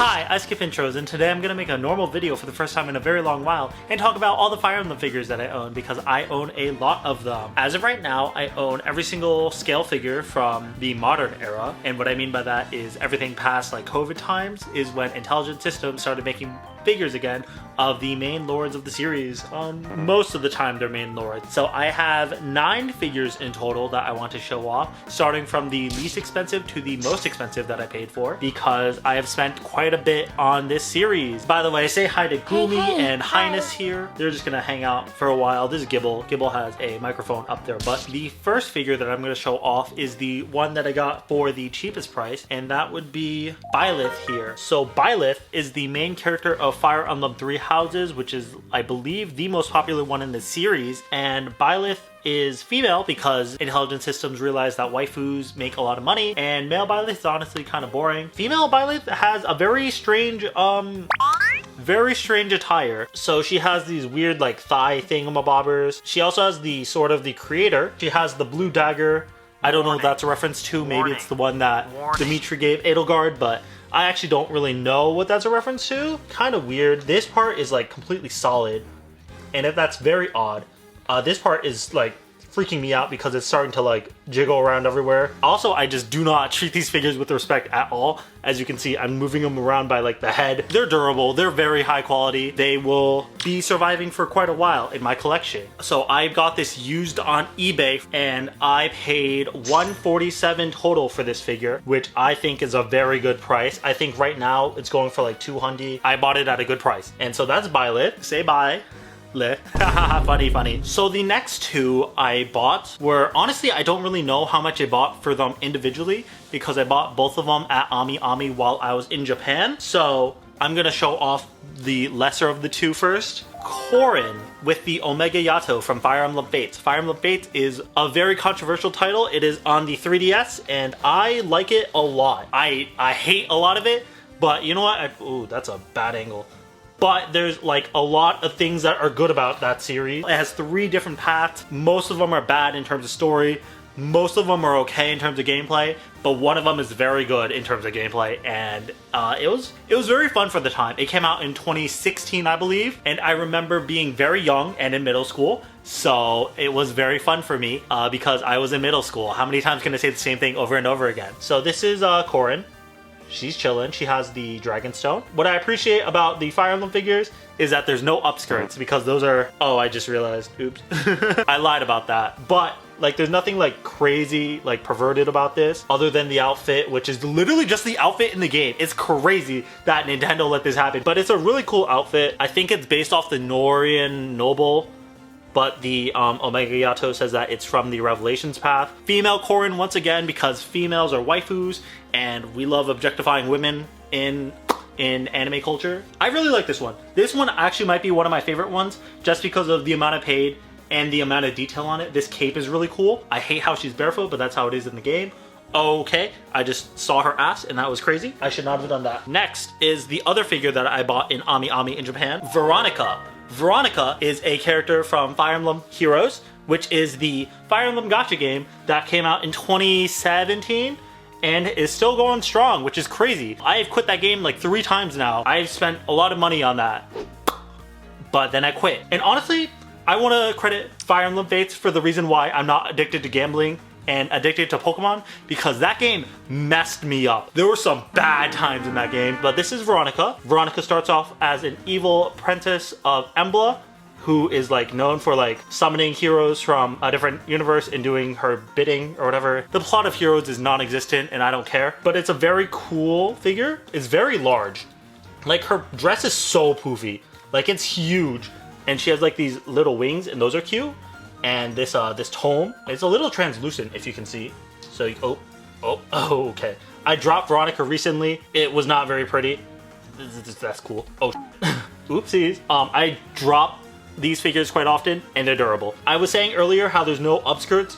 Hi, I skip intros, and today I'm gonna make a normal video for the first time in a very long while and talk about all the Fire Emblem figures that I own because I own a lot of them. As of right now, I own every single scale figure from the modern era, and what I mean by that is everything past like COVID times is when Intelligent Systems started making figures again of the main lords of the series. Most of the time they're main lords. So I have 9 figures in total that I want to show off, starting from the least expensive to the most expensive that I paid for, because I have spent quite a bit on this series. By the way, say hi to Gloomy and Highness here. They're just gonna hang out for a while. This is Gibble. Gibble has a microphone up there. But the first figure that I'm gonna show off is the one that I got for the cheapest price, and that would be Byleth here. So Byleth is the main character of Fire Emblem 3 Houses, which is, I believe, the most popular one in the series. And Byleth is female because Intelligent Systems realized that waifus make a lot of money, and male Byleth is honestly kind of boring. Female Byleth has a very strange attire. So she has these weird like thigh thingamabobbers. She also has the sword of the creator. She has the blue dagger. I don't know what that's a reference to. Maybe it's the one that Dimitri gave Edelgard, but I actually don't really know what that's a reference to. Kind of weird. This part is like completely solid, and if that's very odd, this part is like freaking me out because it's starting to like jiggle around everywhere. Also, I just do not treat these figures with respect at all. As you can see, I'm moving them around by like the head. They're durable, they're very high quality. They will be surviving for quite a while in my collection. So I got this used on eBay and I paid $147 total for this figure, which I think is a very good price. I think right now it's going for like $200. I bought it at a good price. And so that's Byleth. Say bye. Funny. So the next 2 I bought were, honestly, I don't really know how much I bought for them individually because I bought both of them at Ami while I was in Japan. So I'm gonna show off the lesser of the 2 first. Corin with the Omega Yato from Fire Emblem Fates. Fire Emblem Fates is a very controversial title. It is on the 3DS and I like it a lot. I hate a lot of it, but you know what? Ooh, that's a bad angle. But there's like a lot of things that are good about that series. It has 3 different paths. Most of them are bad in terms of story. Most of them are okay in terms of gameplay, but one of them is very good in terms of gameplay, and it was very fun for the time. It came out in 2016, I believe, and I remember being very young and in middle school, so it was very fun for me because I was in middle school. How many times can I say the same thing over and over again? So this is Corin. She's chilling. She has the Dragon Stone. What I appreciate about the Fire Emblem figures is that there's no upskirts because those are... Oh, I just realized. Oops. I lied about that. But like, there's nothing like crazy, like perverted about this other than the outfit, which is literally just the outfit in the game. It's crazy that Nintendo let this happen, but it's a really cool outfit. I think it's based off the Norian Noble, but the Omega Yato says that it's from the Revelations path. Female Corin once again because females are waifus and we love objectifying women in anime culture. I really like this one. This one actually might be one of my favorite ones just because of the amount I paid and the amount of detail on it. This cape is really cool. I hate how she's barefoot, but that's how it is in the game. Okay, I just saw her ass and that was crazy. I should not have done that. Next is the other figure that I bought in Ami in Japan, Veronica. Veronica is a character from Fire Emblem Heroes, which is the Fire Emblem gacha game that came out in 2017 and is still going strong, which is crazy. I have quit that game like 3 times now. I've spent a lot of money on that, but then I quit. And honestly, I want to credit Fire Emblem Fates for the reason why I'm not addicted to gambling and addicted to Pokemon, because that game messed me up. There were some bad times in that game, but this is Veronica. Veronica starts off as an evil apprentice of Embla, who is like known for like summoning heroes from a different universe and doing her bidding or whatever. The plot of Heroes is non-existent and I don't care, but it's a very cool figure. It's very large. Like, her dress is so poofy. Like, it's huge. And she has like these little wings and those are cute. And this this tome, it's a little translucent if you can see. So you, okay. I dropped Veronica recently. It was not very pretty. That's cool. Oh, oopsies. I drop these figures quite often and they're durable. I was saying earlier how there's no upskirts.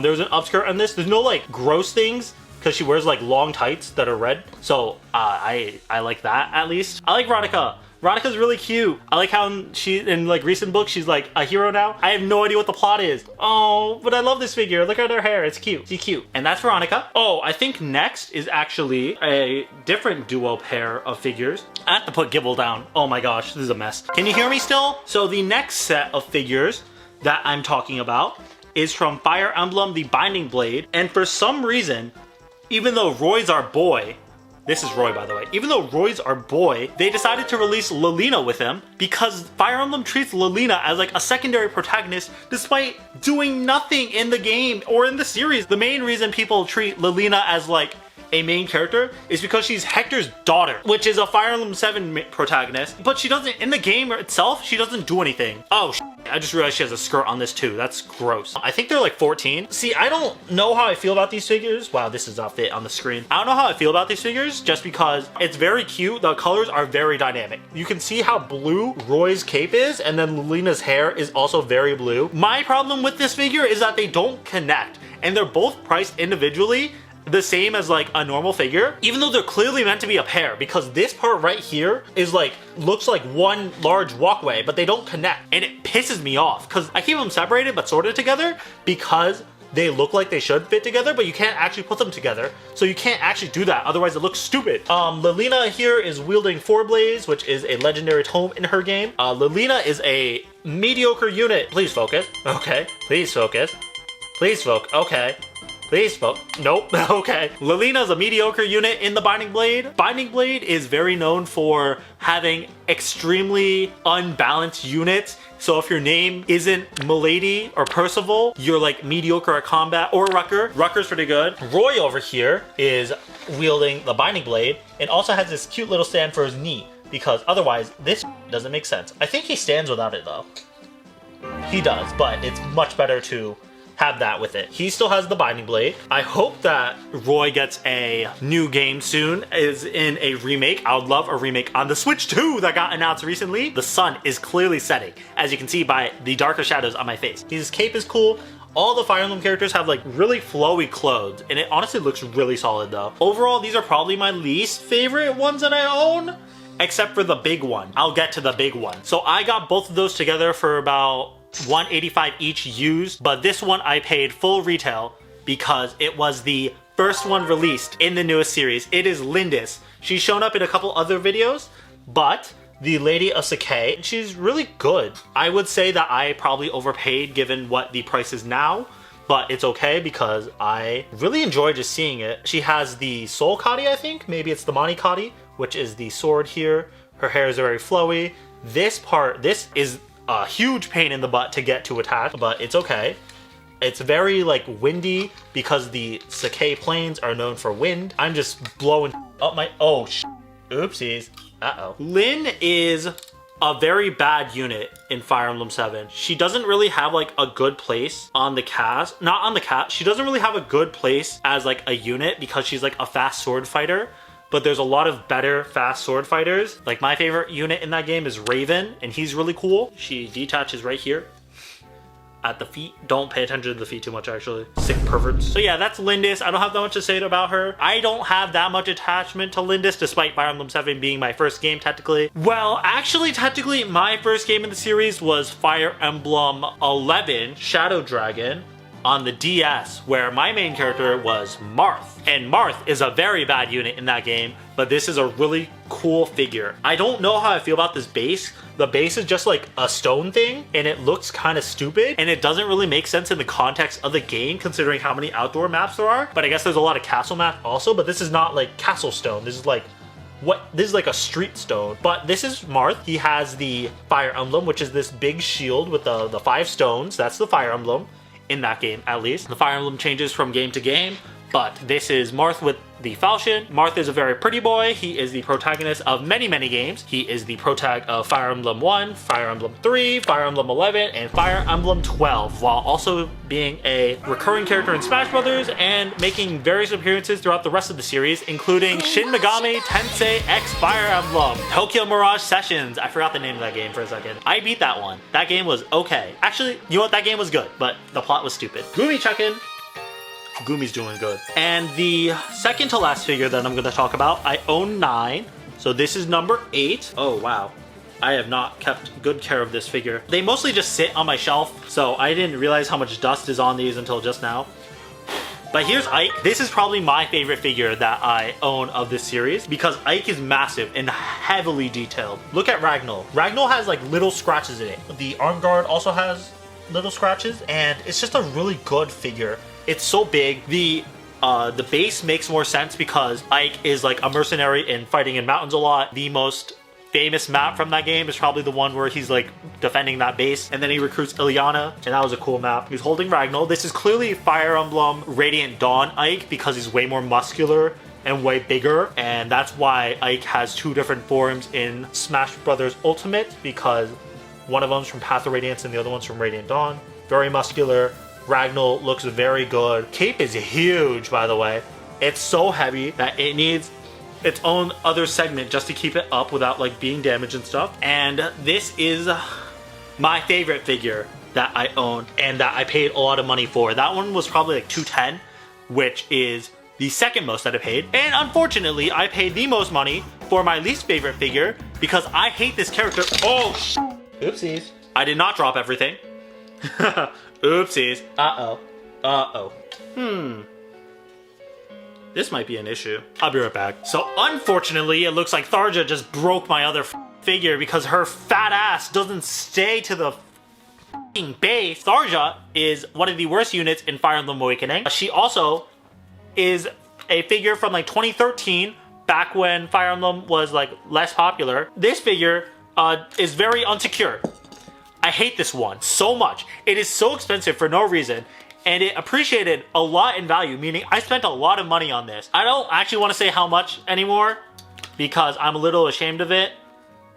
There's an upskirt on this. There's no like gross things because she wears like long tights that are red. So I like that at least. I like Veronica. Veronica's really cute. I like how she, in like recent books, she's like a hero now. I have no idea what the plot is. Oh, but I love this figure. Look at her hair. It's cute. She's cute. And that's Veronica. Oh, I think next is actually a different duo pair of figures. I have to put Gibble down. Oh my gosh, this is a mess. Can you hear me still? So the next set of figures that I'm talking about is from Fire Emblem, the Binding Blade. And for some reason, even though Roy's our boy, this is Roy, by the way. Even though Roy's our boy, they decided to release Lilina with him because Fire Emblem treats Lilina as like a secondary protagonist despite doing nothing in the game or in the series. The main reason people treat Lilina as like a main character is because she's Hector's daughter, which is a Fire Emblem 7 protagonist, but she doesn't, in the game itself, she doesn't do anything. Oh, I just realized she has a skirt on this too. That's gross. I think they're like 14. See, I don't know how I feel about these figures. Wow, this is not fit on the screen. I don't know how I feel about these figures just because it's very cute. The colors are very dynamic. You can see how blue Roy's cape is, and then Lilina's hair is also very blue. My problem with this figure is that they don't connect, and they're both priced individually the same as like a normal figure, even though they're clearly meant to be a pair, because this part right here is like, looks like one large walkway, but they don't connect, and it pisses me off because I keep them separated but sorted together because they look like they should fit together, but you can't actually put them together, so you can't actually do that, otherwise it looks stupid. Lilina here is wielding Four Blaze, which is a legendary tome in her game. Lilina is a mediocre unit. Please focus. Okay. Please focus. Please focus. Okay. Please focus. Nope. Okay. Lilina's a mediocre unit in the Binding Blade. Binding Blade is very known for having extremely unbalanced units. So if your name isn't Milady or Percival, you're like mediocre at combat, or Rucker. Rucker's pretty good. Roy over here is wielding the Binding Blade and also has this cute little stand for his knee, because otherwise this doesn't make sense. I think he stands without it though. He does, but it's much better to have that with it. He still has the Binding Blade. I hope that Roy gets a new game soon, is in a remake. I would love a remake on the Switch 2 that got announced recently. The sun is clearly setting, as you can see by the darker shadows on my face. His cape is cool. All the Fire Emblem characters have like really flowy clothes, and it honestly looks really solid though. Overall, these are probably my least favorite ones that I own, except for the big one. I'll get to the big one. So I got both of those together for about $185 each used, but this one I paid full retail because it was the first one released in the newest series. It is Lindis. She's shown up in a couple other videos, but the Lady of Sakai, she's really good. I would say that I probably overpaid given what the price is now, but it's okay because I really enjoy just seeing it. She has the Soul Kadi, I think. Maybe it's the Mani Kadi, which is the sword here. Her hair is very flowy. This is a huge pain in the butt to get to attach, but it's okay. It's very like windy because the Sakai plains are known for wind. I'm just blowing up my, oh oopsies. Uh-oh. Lyn is a very bad unit in Fire Emblem 7. She doesn't really have like a good place on the cast. Not on the cast. She doesn't really have a good place as like a unit because she's like a fast sword fighter. But there's a lot of better fast sword fighters. Like my favorite unit in that game is Raven, and he's really cool. She detaches right here at the feet. Don't pay attention to the feet too much, actually. Sick perverts. So yeah, that's Lindis. I don't have that much to say about her. I don't have that much attachment to Lindis, despite Fire Emblem 7 being my first game, technically. Well, actually, technically, my first game in the series was Fire Emblem 11, Shadow Dragon, on the DS, where my main character was Marth. And Marth is a very bad unit in that game, but this is a really cool figure. I don't know how I feel about this base. The base is just like a stone thing, and it looks kind of stupid, and it doesn't really make sense in the context of the game, considering how many outdoor maps there are. But I guess there's a lot of castle maps also, but this is not like castle stone. This is like this is like a street stone. But this is Marth. He has the Fire Emblem, which is this big shield with the 5 stones. That's the Fire Emblem. In that game, at least. The Fire Emblem changes from game to game, but this is Marth with the falchion. Marth is a very pretty boy. He is the protagonist of many, many games. He is the protag of Fire Emblem 1, Fire Emblem 3, Fire Emblem 11, and Fire Emblem 12, while also being a recurring character in Smash Brothers and making various appearances throughout the rest of the series, including Shin Megami Tensei X Fire Emblem, Tokyo Mirage Sessions. I forgot the name of that game for a second. I beat that one. That game was okay. Actually, you know what? That game was good, but the plot was stupid. Gumi check-in. Gumi's doing good. And the second to last figure that I'm going to talk about, I own 9. So this is number 8. Oh, wow. I have not kept good care of this figure. They mostly just sit on my shelf, so I didn't realize how much dust is on these until just now. But here's Ike. This is probably my favorite figure that I own of this series because Ike is massive and heavily detailed. Look at Ragnar. Ragnar has like little scratches in it. The arm guard also has little scratches, and it's just a really good figure. It's so big. The base makes more sense because Ike is like a mercenary and fighting in mountains a lot. The most famous map from that game is probably the one where he's like defending that base, and then he recruits Ilyana, and that was a cool map. He's holding Ragnar. This is clearly Fire Emblem Radiant Dawn Ike because he's way more muscular and way bigger, and that's why Ike has two different forms in Smash Brothers Ultimate, because one of them's from Path of Radiance and the other one's from Radiant Dawn. Very muscular. Ragnar looks very good. Cape is huge, by the way. It's so heavy that it needs its own other segment just to keep it up without like being damaged and stuff. And this is my favorite figure that I own and that I paid a lot of money for. That one was probably like $210, which is the second most that I paid. And unfortunately, I paid the most money for my least favorite figure because I hate this character. Oh, oopsies. I did not drop everything. Oopsies. Uh-oh. Uh-oh. This might be an issue. I'll be right back. So unfortunately, it looks like Tharja just broke my other figure because her fat ass doesn't stay to the base. Tharja is one of the worst units in Fire Emblem Awakening. She also is a figure from like 2013, back when Fire Emblem was like less popular. This figure is very unsecure. I hate this one so much. It is so expensive for no reason. And it appreciated a lot in value, meaning I spent a lot of money on this. I don't actually want to say how much anymore because I'm a little ashamed of it,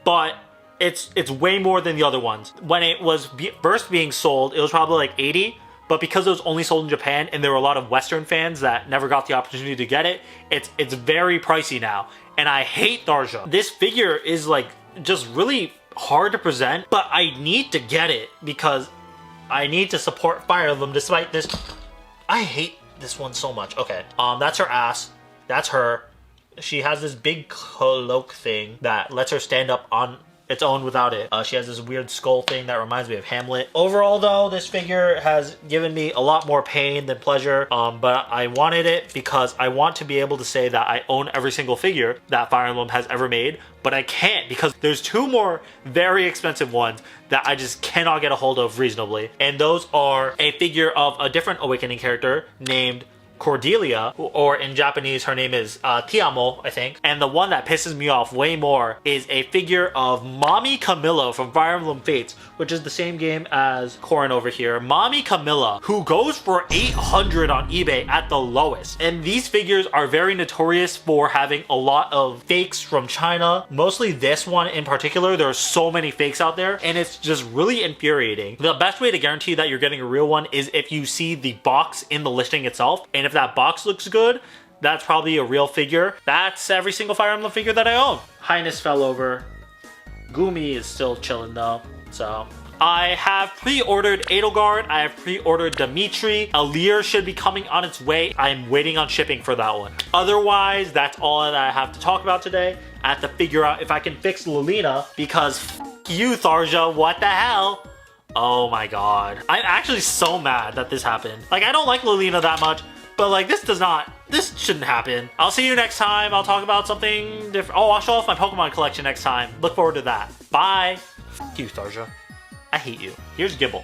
but it's way more than the other ones. When it was first being sold, it was probably like 80, but because it was only sold in Japan and there were a lot of Western fans that never got the opportunity to get it, it's very pricey now. And I hate Tharja. This figure is like just really hard to present, but I need to get it because I need to support Fire Emblem despite this. I hate this one so much. Okay, that's her ass. That's her. She has this big cloak thing that lets her stand up on its own without it. She has this weird skull thing that reminds me of Hamlet. Overall though, this figure has given me a lot more pain than pleasure, but I wanted it because I want to be able to say that I own every single figure that Fire Emblem has ever made, but I can't because there's two more very expensive ones that I just cannot get a hold of reasonably. And those are a figure of a different Awakening character named Cordelia, or in Japanese her name is Tiamo, I think. And the one that pisses me off way more is a figure of Mommy Camilla from Fire Emblem Fates, which is the same game as Corin over here. Mommy Camilla, who goes for 800 on eBay at the lowest. And these figures are very notorious for having a lot of fakes from China. Mostly this one in particular. There are so many fakes out there and it's just really infuriating. The best way to guarantee that you're getting a real one is if you see the box in the listing itself, and if that box looks good, that's probably a real figure. That's every single Fire Emblem figure that I own. Highness fell over. Gumi is still chilling though, so. I have pre-ordered Edelgard, I have pre-ordered Dimitri. Alir should be coming on its way. I'm waiting on shipping for that one. Otherwise, that's all that I have to talk about today. I have to figure out if I can fix Lilina because you, Tharja, what the hell? Oh my god. I'm actually so mad that this happened. Like, I don't like Lilina that much, but like this shouldn't happen. I'll see you next time. I'll talk about something different. Oh, I'll show off my Pokemon collection next time. Look forward to that. Bye. F you, Tharja. I hate you. Here's Gibble.